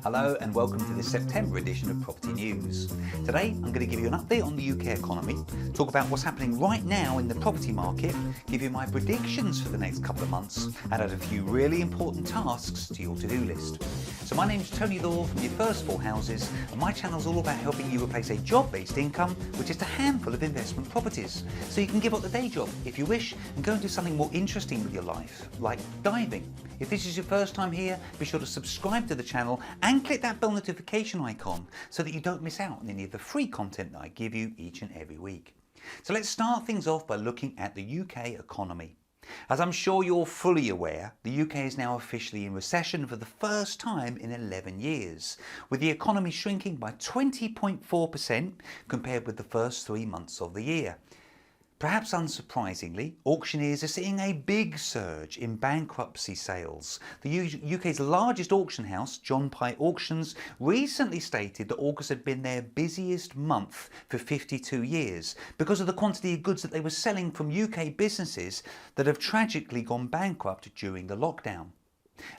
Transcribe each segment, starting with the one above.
Hello and welcome to this September edition of Property News. Today I'm going to give you an update on the UK economy, talk about what's happening right now in the property market, give you my predictions for the next couple of months, and add a few really important tasks to your to-do list. So my name's Tony Law from Your First Four Houses, and my channel's all about helping you replace a job-based income with just a handful of investment properties, so you can give up the day job if you wish and go and do something more interesting with your life, like diving. If this is your first time here, be sure to subscribe to the channel and click that bell notification icon so that you don't miss out on any of the free content that I give you each and every week. So let's start things off by looking at the UK economy. As I'm sure you're fully aware, the UK is now officially in recession for the first time in 11 years, with the economy shrinking by 20.4% compared with the first 3 months of the year. Perhaps unsurprisingly, auctioneers are seeing a big surge in bankruptcy sales. The UK's largest auction house, John Pye Auctions, recently stated that August had been their busiest month for 52 years because of the quantity of goods that they were selling from UK businesses that have tragically gone bankrupt during the lockdown.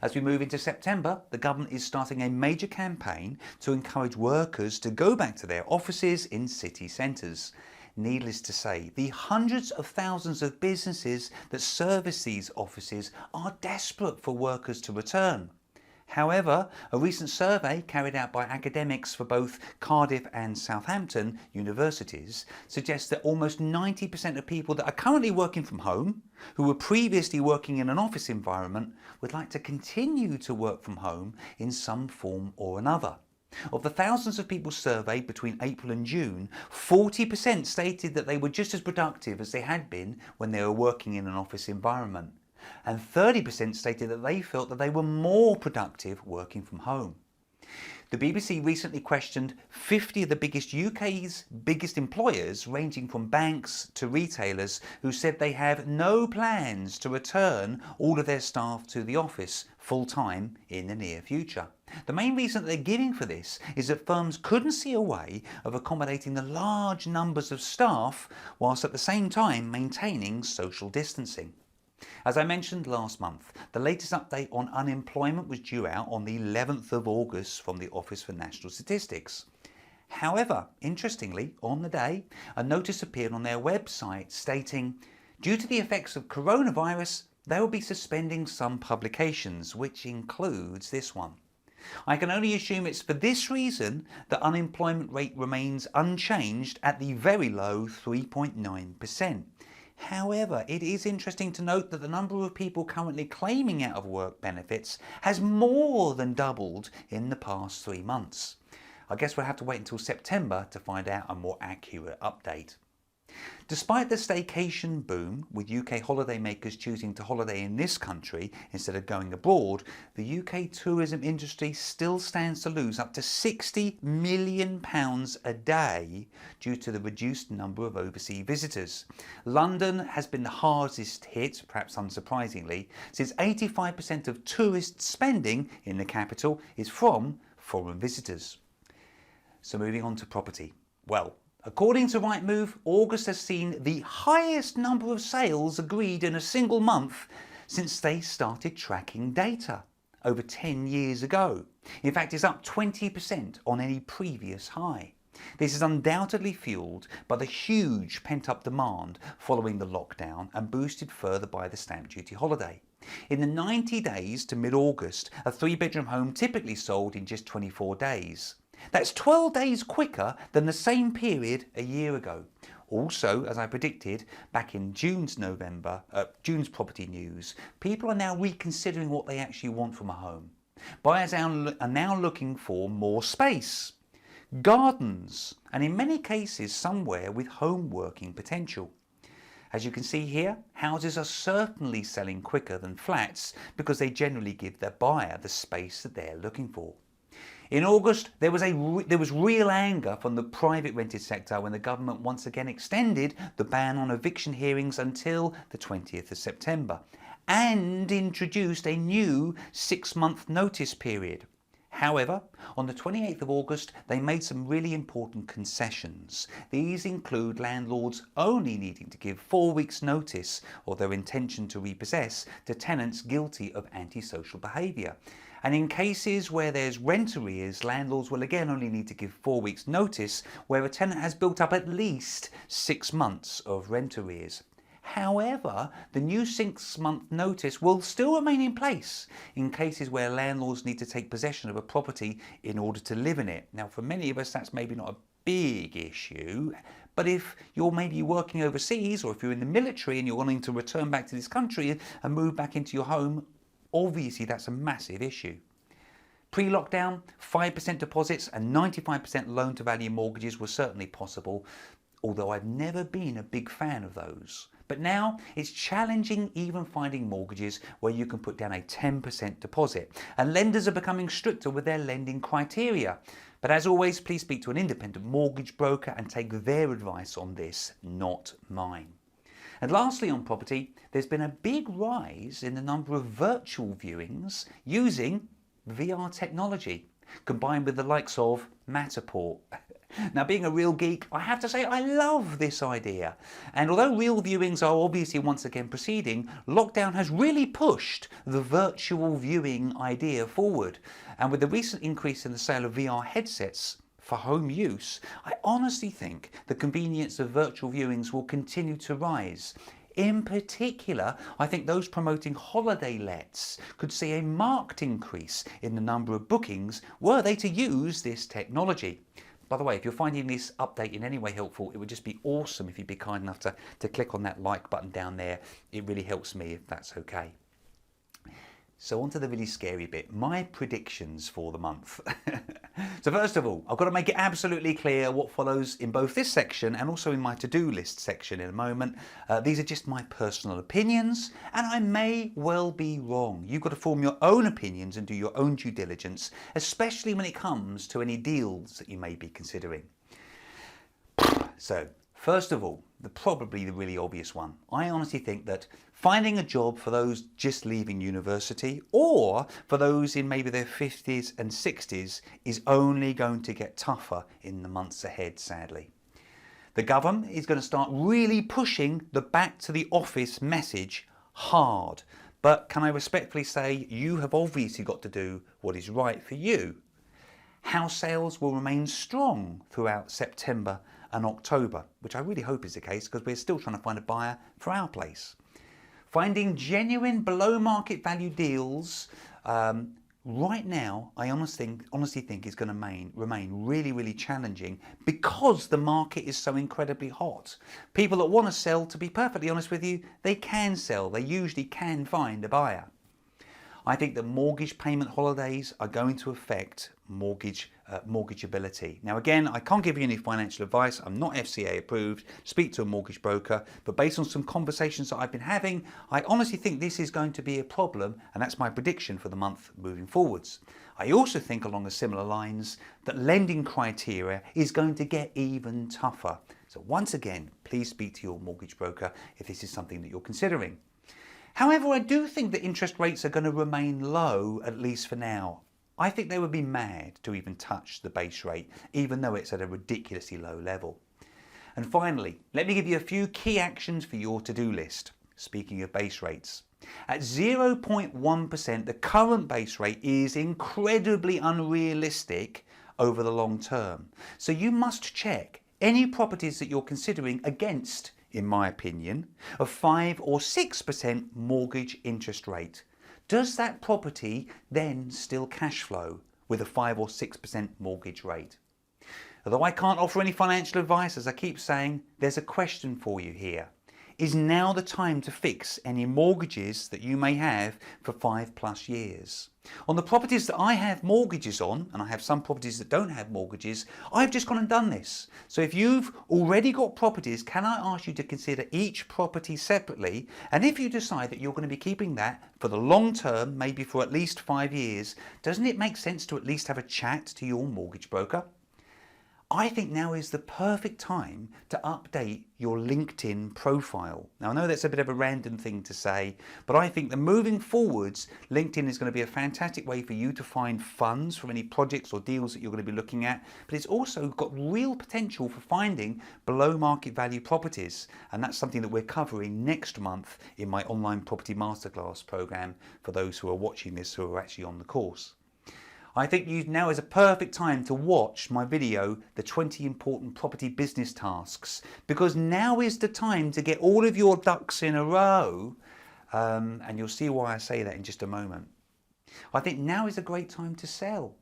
As we move into September, the government is starting a major campaign to encourage workers to go back to their offices in city centres. Needless to say, the hundreds of thousands of businesses that service these offices are desperate for workers to return. However, a recent survey carried out by academics for both Cardiff and Southampton universities suggests that almost 90% of people that are currently working from home, who were previously working in an office environment, would like to continue to work from home in some form or another. Of the thousands of people surveyed between April and June, 40% stated that they were just as productive as they had been when they were working in an office environment, and 30% stated that they felt that they were more productive working from home. The BBC recently questioned 50 of the UK's biggest employers, ranging from banks to retailers, who said they have no plans to return all of their staff to the office full-time in the near future. The main reason that they're giving for this is that firms couldn't see a way of accommodating the large numbers of staff whilst at the same time maintaining social distancing. As I mentioned last month, the latest update on unemployment was due out on the 11th of August from the Office for National Statistics. However, interestingly, on the day, a notice appeared on their website stating, due to the effects of coronavirus, they will be suspending some publications, which includes this one. I can only assume it's for this reason that unemployment rate remains unchanged at the very low 3.9%. However, it is interesting to note that the number of people currently claiming out of work benefits has more than doubled in the past 3 months. I guess we'll have to wait until September to find out a more accurate update. Despite the staycation boom, with UK holidaymakers choosing to holiday in this country instead of going abroad, the UK tourism industry still stands to lose up to £60 million a day due to the reduced number of overseas visitors. London has been the hardest hit, perhaps unsurprisingly, since 85% of tourist spending in the capital is from foreign visitors. So moving on to property. Well, according to Rightmove, August has seen the highest number of sales agreed in a single month since they started tracking data over 10 years ago. In fact, it's up 20% on any previous high. This is undoubtedly fueled by the huge pent-up demand following the lockdown and boosted further by the stamp duty holiday. In the 90 days to mid-August, a 3-bedroom home typically sold in just 24 days. That's 12 days quicker than the same period a year ago. Also, as I predicted back in June's property news, people are now reconsidering what they actually want from a home. Buyers are now looking for more space, gardens, and in many cases somewhere with home working potential. As you can see here, houses are certainly selling quicker than flats because they generally give their buyer the space that they're looking for. In August, there was real anger from the private rented sector when the government once again extended the ban on eviction hearings until the 20th of September and introduced a new 6-month notice period. However, on the 28th of August, they made some really important concessions. These include landlords only needing to give 4 weeks' notice of their intention to repossess to tenants guilty of antisocial behaviour. And in cases where there's rent arrears, landlords will again only need to give 4 weeks' notice where a tenant has built up at least 6 months of rent arrears. However, the new 6-month notice will still remain in place in cases where landlords need to take possession of a property in order to live in it. Now, for many of us, that's maybe not a big issue, but if you're maybe working overseas, or if you're in the military and you're wanting to return back to this country and move back into your home, obviously that's a massive issue. Pre-lockdown, 5% deposits and 95% loan-to-value mortgages were certainly possible, although I've never been a big fan of those. But now it's challenging even finding mortgages where you can put down a 10% deposit, and lenders are becoming stricter with their lending criteria. But as always, please speak to an independent mortgage broker and take their advice on this, not mine. And lastly, on property, there's been a big rise in the number of virtual viewings using VR technology, combined with the likes of Matterport. Now, being a real geek, I have to say I love this idea. And although real viewings are obviously once again proceeding, lockdown has really pushed the virtual viewing idea forward. And with the recent increase in the sale of VR headsets for home use, I honestly think the convenience of virtual viewings will continue to rise. In particular, I think those promoting holiday lets could see a marked increase in the number of bookings were they to use this technology. By the way, if you're finding this update in any way helpful, it would just be awesome if you'd be kind enough to click on that like button down there. It really helps me if that's okay. So on to the really scary bit, my predictions for the month. So first of all, I've got to make it absolutely clear what follows in both this section and also in my to-do list section in a moment. These are just my personal opinions, and I may well be wrong. You've got to form your own opinions and do your own due diligence, especially when it comes to any deals that you may be considering. So, first of all, probably the really obvious one. I honestly think that finding a job for those just leaving university, or for those in maybe their 50s and 60s, is only going to get tougher in the months ahead, sadly. The government is going to start really pushing the back to the office message hard. But can I respectfully say, you have obviously got to do what is right for you. House sales will remain strong throughout September and October, which I really hope is the case because we're still trying to find a buyer for our place. Finding genuine below market value deals right now, I honestly think is going to remain really, really challenging because the market is so incredibly hot. People that want to sell, to be perfectly honest with you, they can sell. They usually can find a buyer. I think that mortgage payment holidays are going to affect mortgageability. Now again, I can't give you any financial advice. I'm not FCA approved. Speak to a mortgage broker. But based on some conversations that I've been having, I honestly think this is going to be a problem, and that's my prediction for the month moving forwards. I also think along the similar lines that lending criteria is going to get even tougher. So once again, please speak to your mortgage broker if this is something that you're considering. However, I do think that interest rates are going to remain low, at least for now. I think they would be mad to even touch the base rate, even though it's at a ridiculously low level. And finally, let me give you a few key actions for your to-do list. Speaking of base rates. At 0.1%, the current base rate is incredibly unrealistic over the long term. So you must check any properties that you're considering against, in my opinion, a 5 or 6% mortgage interest rate. Does that property then still cash flow with a 5 or 6% mortgage rate? Although I can't offer any financial advice, as I keep saying, there's a question for you here. Is now the time to fix any mortgages that you may have for 5+ years? On the properties that I have mortgages on, and I have some properties that don't have mortgages, I've just gone and done this. So if you've already got properties, can I ask you to consider each property separately? And if you decide that you're going to be keeping that for the long term, maybe for at least 5 years, doesn't it make sense to at least have a chat to your mortgage broker? I think now is the perfect time to update your LinkedIn profile. Now, I know that's a bit of a random thing to say, but I think that moving forwards, LinkedIn is going to be a fantastic way for you to find funds from any projects or deals that you're going to be looking at, but it's also got real potential for finding below market value properties. And that's something that we're covering next month in my online property masterclass program for those who are watching this who are actually on the course. I think now is a perfect time to watch my video, the 20 important property business tasks, because now is the time to get all of your ducks in a row, and you'll see why I say that in just a moment. I think now is a great time to sell.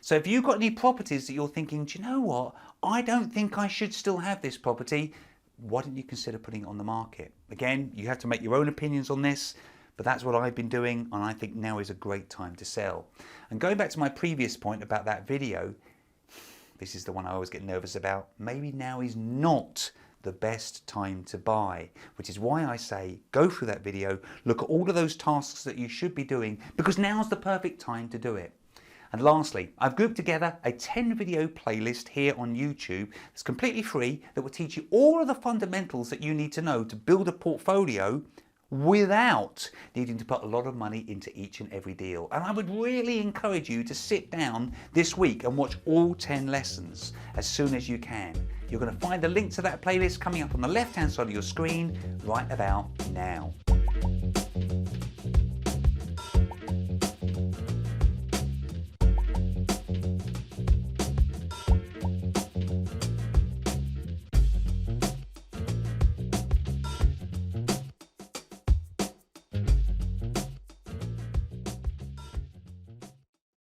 So if you've got any properties that you're thinking, do you know what, I don't think I should still have this property, why don't you consider putting it on the market? Again, you have to make your own opinions on this, but that's what I've been doing, and I think now is a great time to sell. And going back to my previous point about that video, this is the one I always get nervous about. Maybe now is not the best time to buy, which is why I say go through that video, look at all of those tasks that you should be doing, because now's the perfect time to do it. And lastly, I've grouped together a 10 video playlist here on YouTube that's completely free that will teach you all of the fundamentals that you need to know to build a portfolio without needing to put a lot of money into each and every deal. And I would really encourage you to sit down this week and watch all 10 lessons as soon as you can. You're going to find the link to that playlist coming up on the left hand side of your screen right about now.